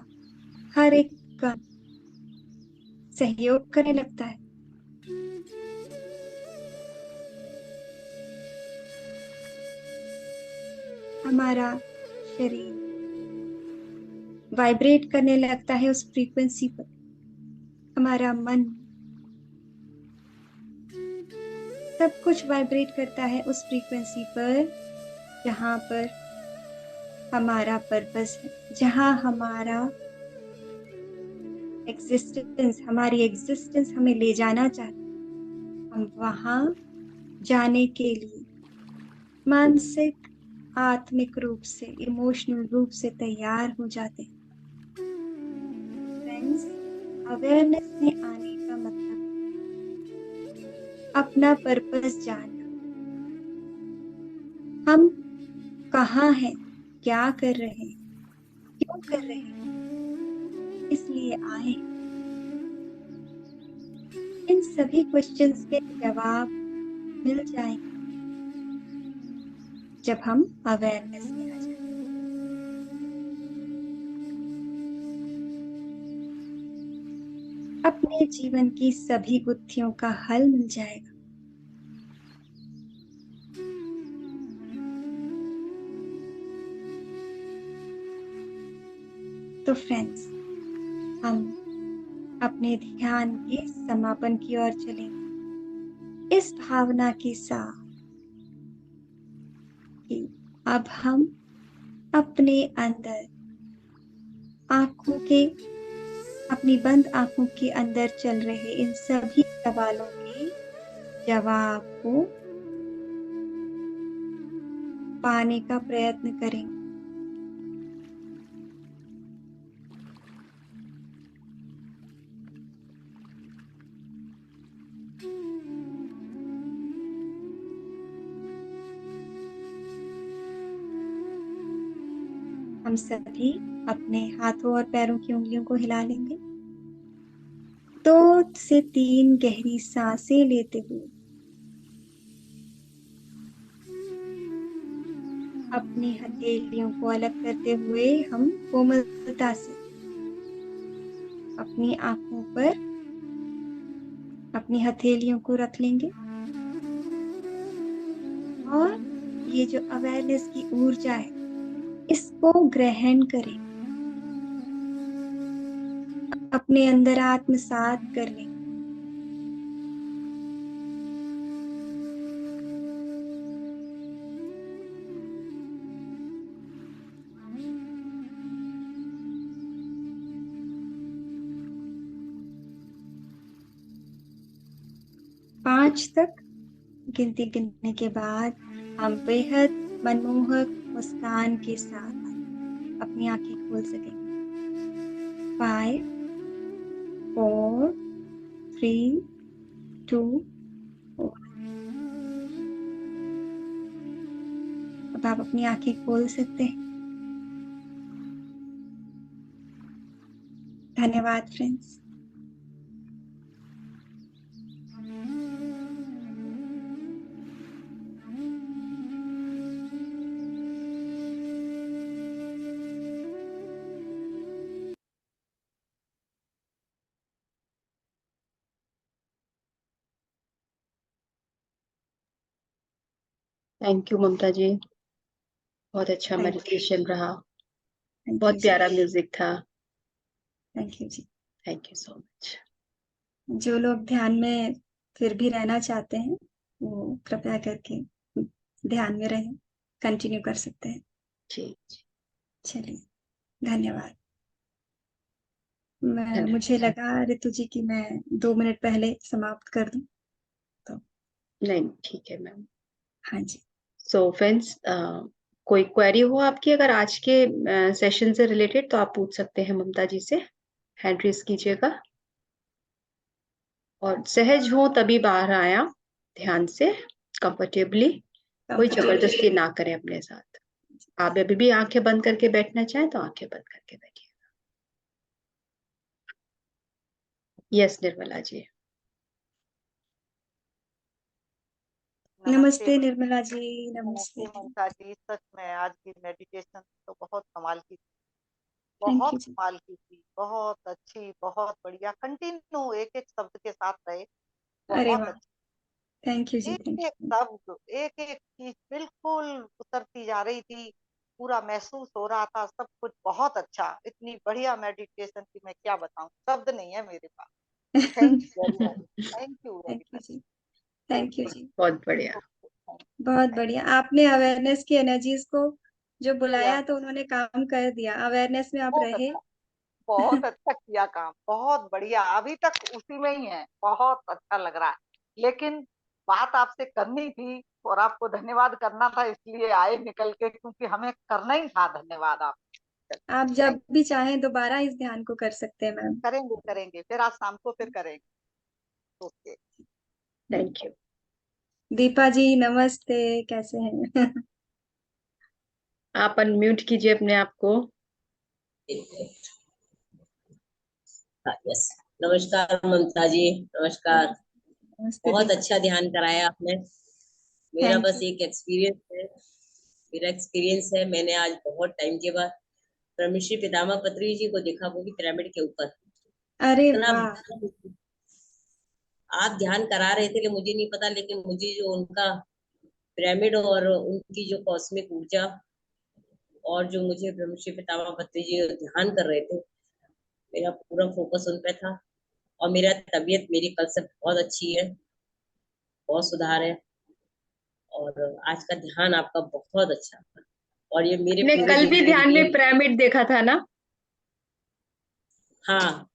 हर एक कण सहयोग करने लगता है। हमारा शरीर वाइब्रेट करने लगता है उस फ्रीक्वेंसी पर। हमारा मन, सब कुछ वाइब्रेट करता है उस फ्रीक्वेंसी पर जहां पर हमारा पर्पस है, जहां हमारा एग्जिस्टेंस, हमारी एग्जिस्टेंस हमें ले जाना चाहती है। हम वहां जाने के लिए मानसिक, आत्मिक रूप से, इमोशनल रूप से तैयार हो जाते हैं। फ्रेंड्स, अवेयरनेस में आने का मतलब अपना पर्पस जानना। हम कहाँ हैं, क्या कर रहे हैं, क्यों कर रहे हैं, इसलिए आए। इन सभी क्वेश्चंस के जवाब मिल जाएंगे जब हम अवेयरनेस में आ जाएं। अपने जीवन की सभी गुत्थियों का हल मिल जाएगा। तो फ्रेंड्स, हम अपने ध्यान के समापन की ओर चलेंगे इस भावना के साथ कि अब हम अपने अंदर अपनी बंद आंखों के अंदर चल रहे इन सभी सवालों के जवाब को पाने का प्रयत्न करेंगे। हम सभी अपने हाथों और पैरों की उंगलियों को हिला लेंगे। 2 से 3 गहरी सांसें लेते हुए अपनी हथेलियों को अलग करते हुए हम कोमलता से अपनी आंखों पर अपनी हथेलियों को रख लेंगे और ये जो अवेयरनेस की ऊर्जा है इसको ग्रहण करें, अपने अंदर आत्मसात कर लें। पांच तक गिनती गिनने के बाद हम बेहद मनमोहक मुस्कान के साथ अपनी आंखें खोल सकेंगे। 5, 4, 3, 2, 1। अब आप अपनी आंखें खोल सकते हैं। धन्यवाद friends. Thank you Mamta ji, बहुत अच्छा Thank you. मेडिटेशन रहा, Thank you बहुत जी। प्यारा म्यूजिक था। थैंक यू जी। Thank you so much. जो लोग ध्यान में फिर भी रहना चाहते हैं वो कृपया करके ध्यान में रहे, कंटिन्यू कर सकते हैं। जी चलिए, धन्यवाद। धन्यवाद। मुझे लगा ऋतु जी कि मैं 2 मिनट पहले समाप्त कर दूं, तो नहीं ठीक है मैम। हाँ जी। सो फ्रेंड्स, कोई क्वेरी हो आपकी अगर आज के सेशन से रिलेटेड तो आप पूछ सकते हैं ममता जी से, हैंड रेज कीजिएगा और सहज हो तभी बाहर आया, ध्यान से, कंफर्टेबली, कोई जबरदस्ती ना करें अपने साथ। आप अभी भी आंखें बंद करके बैठना चाहें तो आंखें बंद करके बैठिए। यस निर्मला जी। नमस्ते निर्मला जी, नमस्ते। नमस्ते ममता जी। सच में आज की मेडिटेशन तो बहुत कमाल की थी, थैंक बहुत यू जी। कमाल की थी, बहुत अच्छी, बहुत बढ़िया। कंटिन्यू एक एक शब्द के साथ रहे, अरे बहुत वाह, अच्छी। थैंक यू जी, एक थैंक एक यू। शब्द, एक एक चीज बिल्कुल उतरती जा रही थी, पूरा महसूस हो रहा था, सब कुछ बहुत अच्छा। इतनी बढ़िया मेडिटेशन की मैं क्या बताऊं, शब्द नहीं है मेरे पास। Thank you very much, thank you thank very you much. जी, थैंक यू जी। बहुत बढ़िया। बहुत बढ़िया, आपने अवेयरनेस की एनर्जीज को जो बुलाया किया, तो उन्होंने काम कर दिया, अवेयरनेस में आप बहुत रहे। अच्छा, बहुत अच्छा किया काम, बहुत बढ़िया। अभी तक उसी में ही है, बहुत अच्छा लग रहा है। लेकिन बात आपसे करनी थी और आपको धन्यवाद करना था, इसलिए आए निकल के, क्योंकि हमें करना ही था। धन्यवाद आप। आप जब भी चाहें दोबारा इस ध्यान को कर सकते हैं मैम। करेंगे करेंगे, फिर आज शाम को फिर करेंगे। Okay. Thank you. Deepa ji नमस्ते, कैसे हैं? आप अनम्यूट कीजिए अपने आप को। यस, नमस्कार ममता जी, नमस्कार। नमस्ते बहुत दीपा। अच्छा ध्यान कराया आपने। मेरा थैंक बस यू। एक एक्सपीरियंस है, मैंने आज बहुत टाइम के बाद ब्रह्मश्री पितामह पत्री जी को देखा, वो भी पिरामिड के ऊपर। अरे इतना वाह, आप ध्यान करा रहे थे कि मुझे नहीं पता, लेकिन मुझे जो उनका पिरामिड और उनकी जो कॉस्मिक ऊर्जा और जो मुझे ब्रह्मश्री पितामह पत्री जी ध्यान कर रहे थे, मेरा पूरा फोकस उन पे था। और मेरा तबीयत मेरी कल से बहुत अच्छी है, बहुत सुधार है। और आज का ध्यान आपका बहुत अच्छा था। और ये मेरे आपने पूरे कल दिन भी के ध्यान लिए, में पिरामिड देखा था ना? हाँ।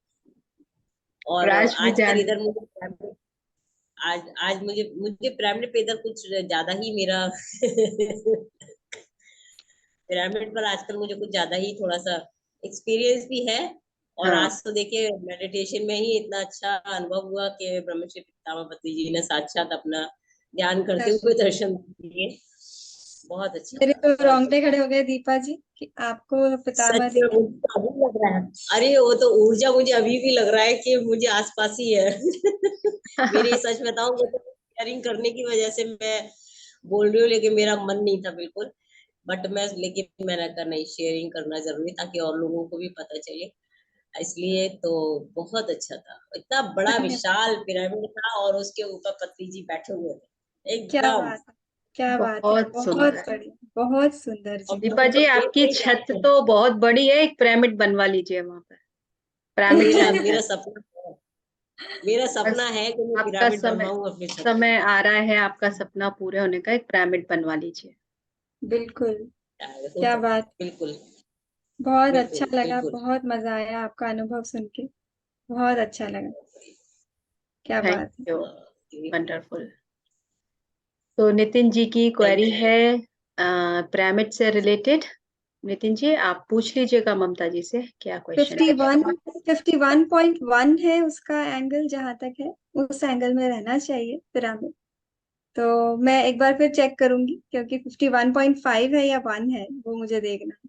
और और आज भी आजकल ध्यान। इधर मुझे पिरामिड, आज आज मुझे मुझे पिरामिड पे इधर कुछ ज्यादा ही मेरा पिरामिड पर आजकल मुझे कुछ ज्यादा ही थोड़ा सा एक्सपीरियंस भी है। और हाँ आज तो देखिए मेडिटेशन में ही इतना अच्छा अनुभव हुआ कि ब्रह्मश्री पितामह पत्री जी ने साक्षात अपना ध्यान करते हुए दर्शन दिए। बहुत अच्छा मेरे था, तो बहुत रोंगटे अच्छा। खड़े हो गए दीपा जी कि आपको पितामह सच में दिखे। मुझे तो अभी लग रहा है, अरे वो तो ऊर्जा मुझे अभी भी लग रहा है कि मुझे आसपास ही है। मेरी सच बताऊं तो शेयरिंग करने की वजह से मैं बोल रही हूँ, लेकिन मेरा मन नहीं था बिल्कुल। बट मैंने कहा नहीं, शेयरिंग करना जरूरी ताकि और लोगों को भी पता चले, इसलिए तो बहुत अच्छा था। इतना बड़ा धन्यवाद। विशाल पिरामिड था और उसके ऊपर पत्नी जी बैठे हुए थे क्या एकदम। बात है, क्या बात है, बहुत बहुत सुंदर। बढ़िया, बहुत सुंदर और जी। दीपा जी, एक आपकी एक छत आंखें, तो बहुत बड़ी है, एक पिरामिड बनवा लीजिए वहां पर, पिरामिड मेरा सेंटर। मेरा सपना है, मेरा बस सपना है कि मैं आपका पिरामिड समय बनवाऊं अपनी छत समय आ रहा है, आपका सपना पूरे होने का, एक पिरामिड बनवा लीजिए। बिल्कुल, पे। हो क्या सकता, बात। बिल्कुल बहुत अच्छा बिल्कुल लगा, बिल्कुल। बहुत मजा आया आपका अनुभव सुन के, बहुत अच्छा लगा। क्या थैंक बात है। यू। वंडरफुल। तो नितिन जी की थैंक क्वेरी यू। है पिरामिड से रिलेटेड। नितिन जी आप पूछ लीजिएगा ममता जी से, क्या क्वेश्चन है? 51.1 है उसका एंगल, जहां तक है उस एंगल में रहना चाहिए पिरामिड। तो मैं एक बार फिर चेक करूंगी, क्योंकि 51.5 है या 1 है वो मुझे देखना है।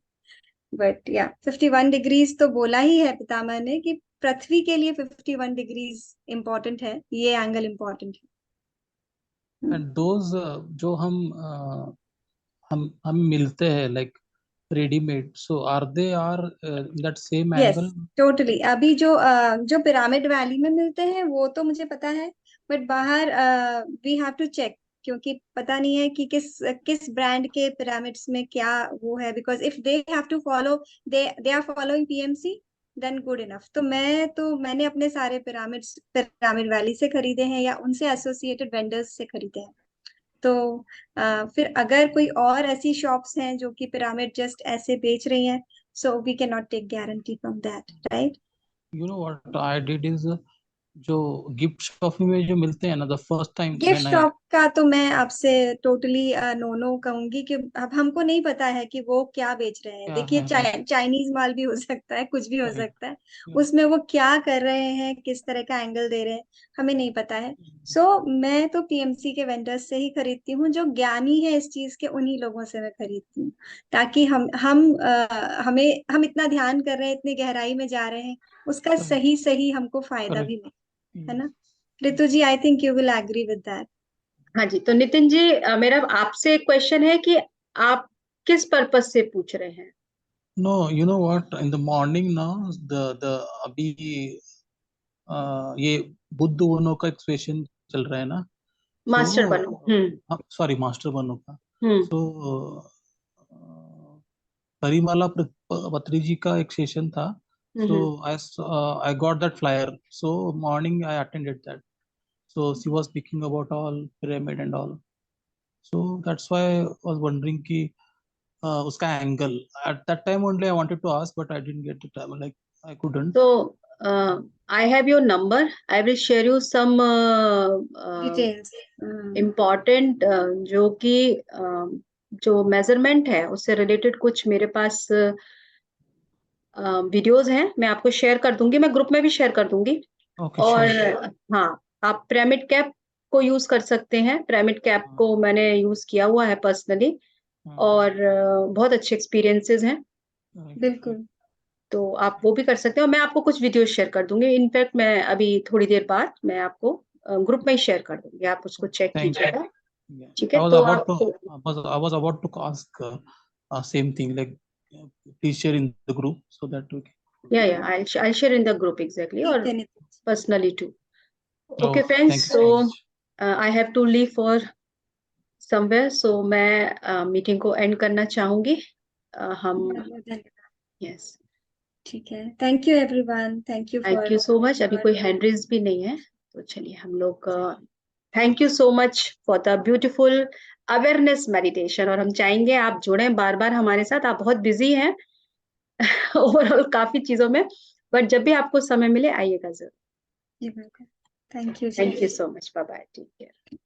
बट या 51 डिग्रीज तो बोला ही है पितामह ने कि पृथ्वी के लिए 51 डिग्रीज इम्पोर्टेंट है, ये एंगल इम्पोर्टेंट है। एंड दोज जो हम मिलते हैं like readymade, so are they are that same yes, angle? Totally. अभी जो पिरामिड वैली में मिलते हैं वो तो मुझे पता है, बट बाहर वी हैव टू चेक, क्योंकि पता नहीं है कि किस किस ब्रांड के पिरामिड्स में क्या वो है। Because if they have to follow, they are following PMC, then good enough. तो मैंने अपने सारे पिरामिड वैली से खरीदे हैं या उनसे एसोसिएटेड वेंडर्स से खरीदे हैं। तो फिर अगर कोई और ऐसी शॉप्स हैं जो कि पिरामिड जस्ट ऐसे बेच रही हैं, so we can not take guarantee from that, right? You know what I did is जो गिफ्ट शॉपिंग में जो मिलते हैं ना, the first time gift when I shop का तो मैं आपसे टोटली नो नो कहूंगी कि अब हमको नहीं पता है कि वो क्या बेच रहे हैं। क्या देखिए, है चाइनीज माल भी हो सकता है, कुछ भी हो करेक्ट सकता है। उसमें वो क्या कर रहे हैं, किस तरह का एंगल दे रहे हैं, हमें नहीं पता है। सो मैं तो पीएमसी के वेंडर्स से ही खरीदती हूँ, जो ज्ञानी है इस चीज के, उन्हीं लोगों से मैं खरीदती हूँ, ताकि हम इतना ध्यान कर रहे हैं, इतनी गहराई में जा रहे हैं, उसका सही सही हमको फायदा भी मिले, है ना? Ritu ji, I think you will agree with that. हाँ जी, तो नितिन जी, मेरा आपसे एक क्वेश्चन है कि आप किस पर्पज से पूछ रहे हैं? No you know what in the morning ना द अभी ये बुद्ध वनो का एक्सप्रेशन चल रहा है ना, मास्टर बनो। सो सॉरी मास्टर वनो का। हम्म। सो परिमाला पत्री जी का एक सेशन था, so hmm. I got that flyer, so morning I attended that, so she was speaking about all pyramid and all, so that's why I was wondering कि उसका angle at that time only I wanted to ask but I didn't get the time, like I couldn't. So I have your number. I will share you some details. important जो कि जो measurement है उससे related कुछ मेरे पास videos हैं, मैं आपको शेयर कर दूंगी, मैं ग्रुप में भी शेयर कर दूंगी। Okay, और sure. हाँ, आप पिरामिड कैप को यूज कर सकते हैं। पिरामिड कैप को मैंने यूज किया हुआ है पर्सनली, और बहुत अच्छे एक्सपीरियंसेस हैं। बिल्कुल। तो आप वो भी कर सकते हैं, और मैं आपको कुछ वीडियो शेयर कर दूंगी। इनफैक्ट मैं अभी थोड़ी देर बाद मैं आपको ग्रुप में ही शेयर कर दूंगी, आप उसको चेक Thank you. कीजिएगा। Yeah. ठीक I है, was तो about आप to I was about to ask same thing, like please share in the group so that we can. या I'll share in the group exactly, ठीक और है Nitin ji. personally too. Okay Okay, friends, thank you so so much. I have to leave for somewhere, so मैं meeting को and करना चाहूंगी। हम बहुत बहुत धन्यवाद। यस, ठीक है, thank you everyone, thank you thank for you so much. अभी कोई हैंड रेज भी नहीं है, तो चलिए हम लोग thank you so much for the beautiful awareness meditation. और हम चाहेंगे आप जुड़ें बार बार हमारे साथ। आप बहुत बिजी हैं ओवरऑल काफी चीजों में, बट जब भी आपको समय मिले आइएगा जरूर। जी, बिल्कुल। थैंक यू जी। Thank you so much, bye bye, take care.